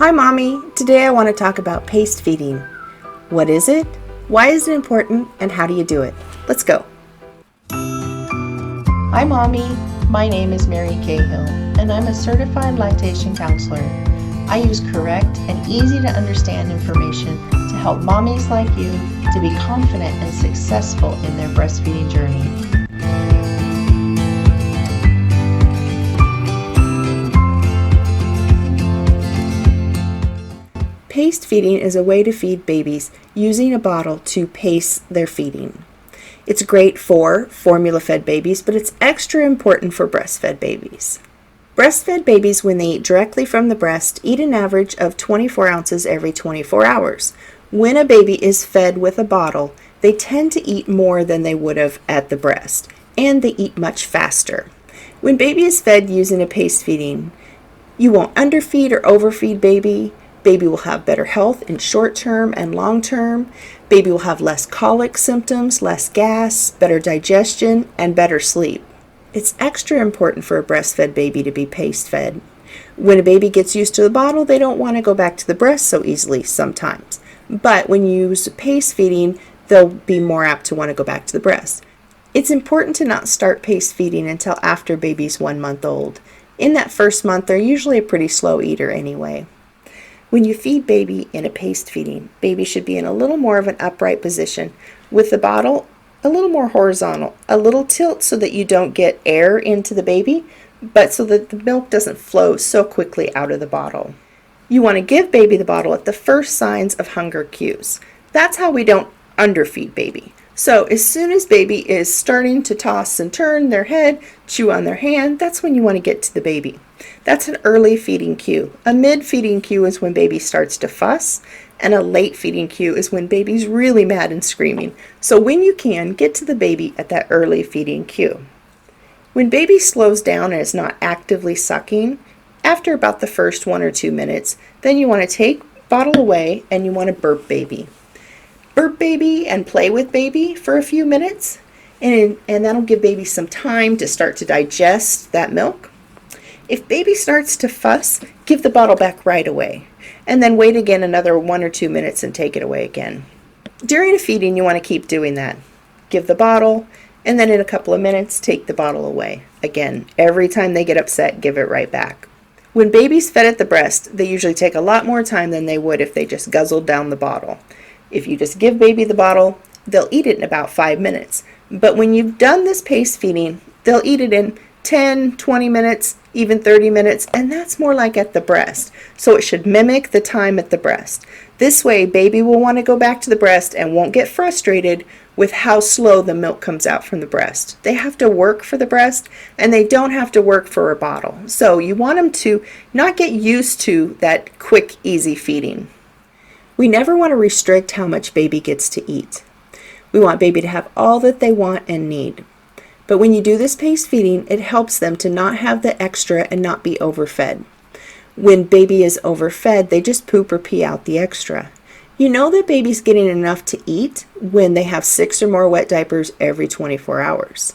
Hi Mommy! Today I want to talk about paste feeding. What is it? Why is it important? And how do you do it? Let's go! Hi Mommy! My name is Mary Cahill and I'm a certified lactation counselor. I use correct and easy to understand information to help mommies like you to be confident and successful in their breastfeeding journey. Paste feeding is a way to feed babies using a bottle to pace their feeding. It's great for formula-fed babies, but it's extra important for breastfed babies. Breastfed babies, when they eat directly from the breast, eat an average of 24 ounces every 24 hours. When a baby is fed with a bottle, they tend to eat more than they would have at the breast, and they eat much faster. When baby is fed using a paste feeding, you won't underfeed or overfeed baby. Baby will have better health in short term and long term. Baby will have less colic symptoms, less gas, better digestion, and better sleep. It's extra important for a breastfed baby to be paste fed. When a baby gets used to the bottle, they don't want to go back to the breast so easily sometimes. But when you use paste feeding, they'll be more apt to want to go back to the breast. It's important to not start paste feeding until after baby's 1 month old. In that first month, they're usually a pretty slow eater anyway. When you feed baby in a paste feeding, baby should be in a little more of an upright position with the bottle a little more horizontal, a little tilt so that you don't get air into the baby, but so that the milk doesn't flow so quickly out of the bottle. You want to give baby the bottle at the first signs of hunger cues. That's how we don't underfeed baby. So as soon as baby is starting to toss and turn their head, chew on their hand, that's when you want to get to the baby. That's an early feeding cue. A mid feeding cue is when baby starts to fuss, and a late feeding cue is when baby's really mad and screaming. So when you can, get to the baby at that early feeding cue. When baby slows down and is not actively sucking, after about the first 1 or 2 minutes, then you want to take bottle away and you want to burp baby. Burp baby and play with baby for a few minutes, and that'll give baby some time to start to digest that milk. If baby starts to fuss, give the bottle back right away, and then wait again another 1 or 2 minutes and take it away again. During a feeding, you want to keep doing that. Give the bottle, and then in a couple of minutes, take the bottle away. Again, every time they get upset, give it right back. When baby's fed at the breast, they usually take a lot more time than they would if they just guzzled down the bottle. If you just give baby the bottle, they'll eat it in about 5 minutes. But when you've done this paste feeding, they'll eat it in 10, 20 minutes, even 30 minutes, and that's more like at the breast. So it should mimic the time at the breast. This way, baby will want to go back to the breast and won't get frustrated with how slow the milk comes out from the breast. They have to work for the breast, and they don't have to work for a bottle. So you want them to not get used to that quick, easy feeding. We never want to restrict how much baby gets to eat. We want baby to have all that they want and need. But when you do this paste feeding, it helps them to not have the extra and not be overfed. When baby is overfed, they just poop or pee out the extra. You know that baby's getting enough to eat when they have 6 or more wet diapers every 24 hours.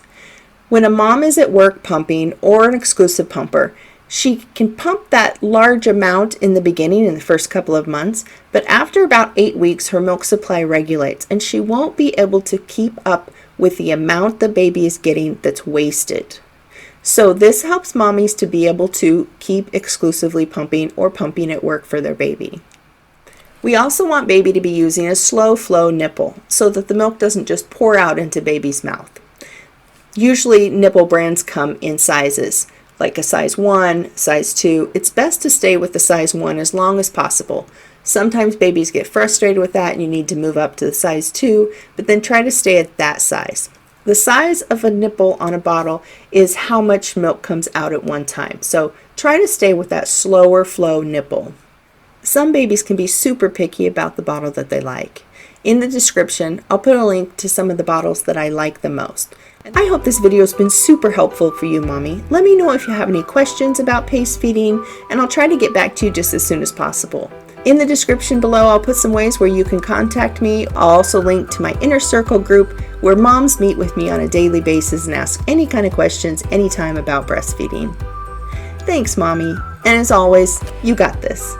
When a mom is at work pumping or an exclusive pumper, she can pump that large amount in the beginning in the first couple of months, but after about 8 weeks, her milk supply regulates and she won't be able to keep up with the amount the baby is getting that's wasted. So this helps mommies to be able to keep exclusively pumping or pumping at work for their baby. We also want baby to be using a slow flow nipple so that the milk doesn't just pour out into baby's mouth. Usually nipple brands come in sizes, like a size 1, size 2. It's best to stay with the size 1 as long as possible. Sometimes babies get frustrated with that and you need to move up to the size 2, but then try to stay at that size. The size of a nipple on a bottle is how much milk comes out at one time. So try to stay with that slower flow nipple. Some babies can be super picky about the bottle that they like. In the description, I'll put a link to some of the bottles that I like the most. I hope this video has been super helpful for you, Mommy. Let me know if you have any questions about paste feeding, and I'll try to get back to you just as soon as possible. In the description below, I'll put some ways where you can contact me. I'll also link to my Inner Circle group where moms meet with me on a daily basis and ask any kind of questions anytime about breastfeeding. Thanks, Mommy. And as always, you got this.